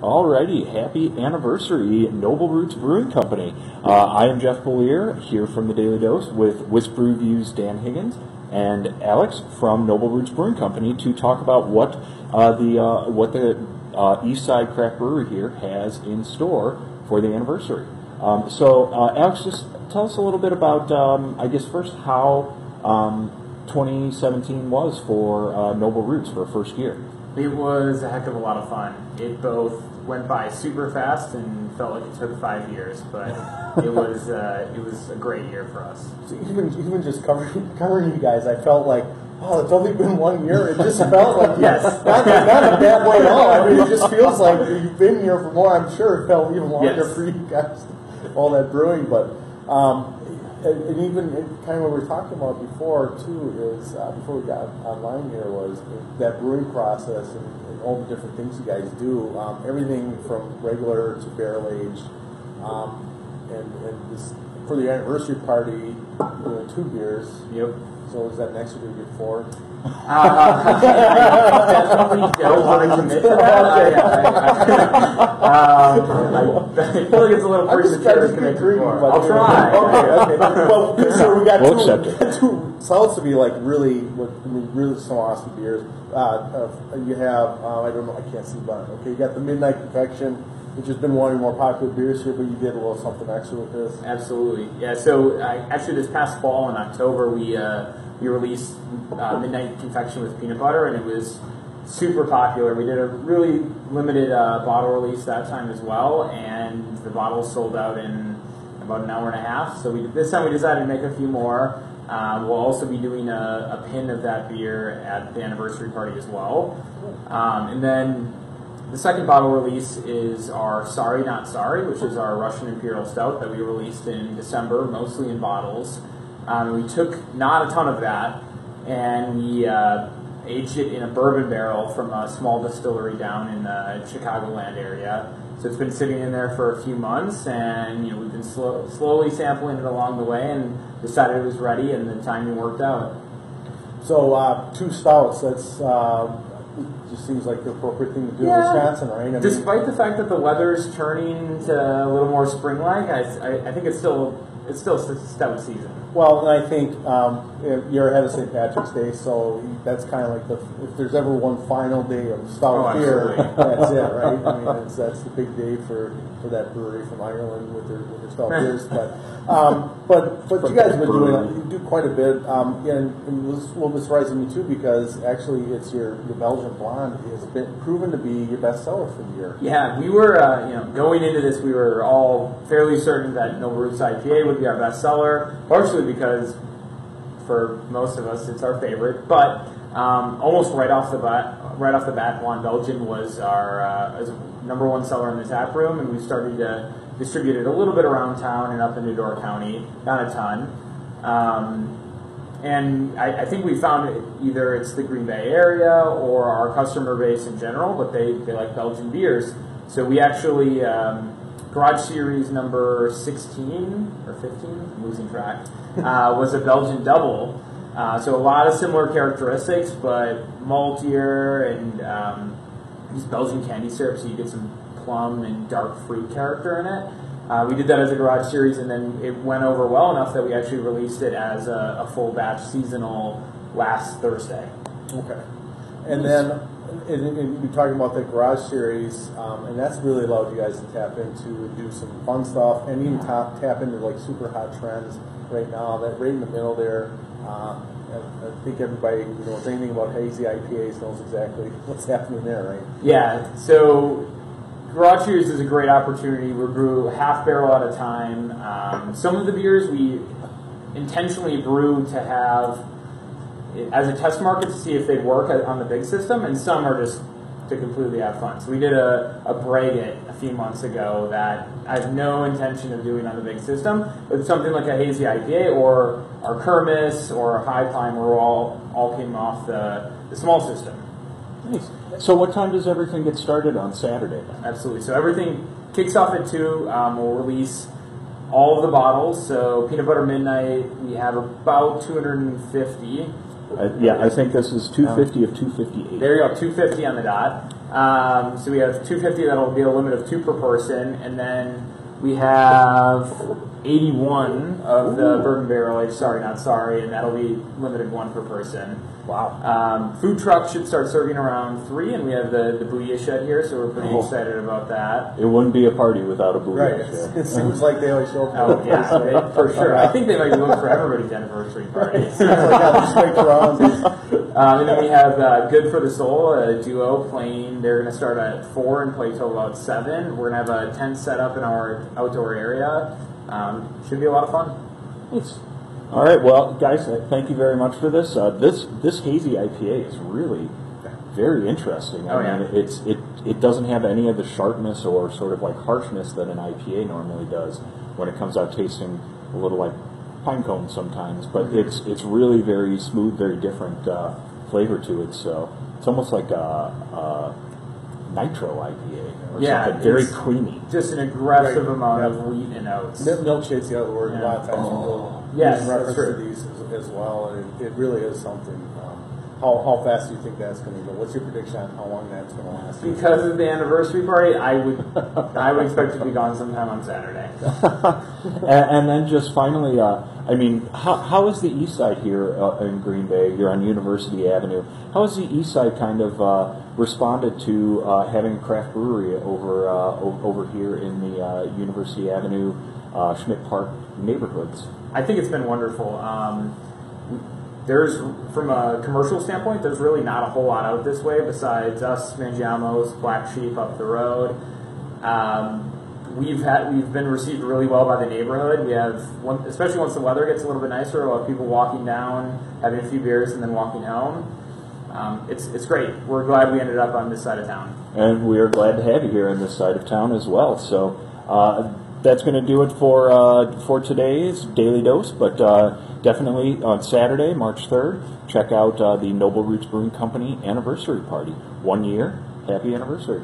Alrighty, happy anniversary, Noble Roots Brewing Company. I am Jeff Bollier, here from the Daily Dose with Wisp Brew View's Dan Higgins and Alex from Noble Roots Brewing Company to talk about what the East Side Craft Brewery here has in store for the anniversary. Alex, just tell us a little bit about, I guess first, how 2017 was for Noble Roots for first year. It was a heck of a lot of fun. It both went by super fast and felt like it took 5 years, but it was a great year for us. So even just covering you guys, I felt like, oh, it's only been 1 year. It just felt like yes, not in a bad way at all. I mean, it just feels like you've been here for more. I'm sure it felt even longer for you guys, all that brewing. But and even kind of what we were talking about before too is before we got online here was that brewing process and all the different things you guys do. Everything from regular to barrel aged, and this, for the anniversary party, 2 beers. Yep. So is that next year we get 4? I definitely don't want to commit to that. I feel like it's a little premature to commit to 4. I'll try. Okay. Well, so we got we'll accept it. two sounds to be like really some awesome beers. You have I don't know, I can't see, but okay, you got the Midnight Confection, which has been one of the more popular beers here, but you did a little something extra with this. Absolutely, yeah. So actually, this past fall in October, we released Midnight Confection with peanut butter, and it was super popular. We did a really limited bottle release that time as well, and the bottles sold out in about an hour and a half. So this time we decided to make a few more. We'll also be doing a pin of that beer at the anniversary party as well. And then the second bottle release is our Sorry Not Sorry, which is our Russian Imperial Stout that we released in December, mostly in bottles. We took not a ton of that, and we aged it in a bourbon barrel from a small distillery down in the Chicagoland area. So it's been sitting in there for a few months, and we've been slowly sampling it along the way, and decided it was ready, and the timing worked out. So 2 stouts. That's it just seems like the appropriate thing to do in Wisconsin, right? I mean, despite the fact that the weather's turning to a little more spring-like, I think it's still stout season. Well, and I think you're ahead of St. Patrick's Day, so that's kind of like if there's ever one final day of stout beer, that's it, right? I mean, that's the big day for that brewery from Ireland with their stout beers. But you guys have been do quite a bit, and it was a little bit surprising me too, because actually it's your Belgian Blonde has been proven to be your best seller for the year. Yeah, we were going into this, we were all fairly certain that Noble Roots IPA would be our best seller, partially because for most of us it's our favorite, but almost right off the bat, Blonde Belgian was our #1 seller in the tap room, and we started to distribute it a little bit around town and up into Door County, not a ton. And I think we found either it's the Green Bay area or our customer base in general, but they like Belgian beers. So we actually, Garage Series number 16 or 15, I'm losing track, was a Belgian double. So a lot of similar characteristics, but maltier and use Belgian candy syrup, so you get some plum and dark fruit character in it. We did that as a Garage Series, and then it went over well enough that we actually released it as a full batch seasonal last Thursday. Okay. And then you're talking about the Garage Series, and that's really allowed you guys to tap into, do some fun stuff, and even tap into like super hot trends right now. That right in the middle there. I think everybody who knows anything about hazy IPAs knows exactly what's happening there, right? Yeah. So Garage Series is a great opportunity. We brew half barrel at a time. Some of the beers we intentionally brew to have as a test market to see if they work on the big system, and some are just to completely have fun. So we did a Braggot a few months ago that I have no intention of doing on the big system, but something like a hazy IPA or our Kermis or a High Climb were all came off the small system. Nice. So what time does everything get started on Saturday? Absolutely. So everything kicks off at 2. We'll release all of the bottles. So Peanut Butter Midnight, we have about 250. Yeah, I think this is 250 of 258. There you go, 250 on the dot. So we have 250. That'll be a limit of 2 per person, and then we have 81 of the bourbon barrel aged Sorry Not Sorry, and that'll be limited 1 per person. Wow. Food trucks should start serving around 3, and we have the bouillon shed here, so we're pretty excited about that. It wouldn't be a party without a bouillon Right. shed. It seems like they always show up. Oh, yeah, for sure. I think they might be looking for everybody's anniversary party. Seems like just like around. And then we have Good for the Soul, a duo playing. They're going to start at 4 and play till about 7. We're going to have a tent set up in our outdoor area. Should be a lot of fun. Nice. All right, well, guys, thank you very much for this. This hazy IPA is really very interesting. I mean, it doesn't have any of the sharpness or sort of like harshness that an IPA normally does when it comes out tasting a little like pine cone sometimes. But it's really very smooth, very different flavor to it. So it's almost like a nitro IPA or something, very creamy. Just an aggressive amount of wheat and oats. Milk shade's the other word. A lot of times we'll yes, use reference to these as well, and it really is something. How fast do you think that's going to go? What's your prediction on how long that's going to last? Because of the anniversary party, I would expect to be gone sometime on Saturday. And then just finally, I mean, how is the east side here in Green Bay? You're on University Avenue. How has the east side kind of responded to having a craft brewery over here in the University Avenue, Schmidt Park neighborhoods? I think it's been wonderful. There's, from a commercial standpoint, there's really not a whole lot out this way besides us, Mangiamo's, Black Sheep up the road. We've been received really well by the neighborhood. We have, especially once the weather gets a little bit nicer, we'll have people walking down, having a few beers, and then walking home. It's great. We're glad we ended up on this side of town. And we are glad to have you here on this side of town as well. So that's going to do it for today's Daily Dose, but definitely on Saturday, March 3rd, check out the Noble Roots Brewing Company anniversary party. 1 year. Happy anniversary.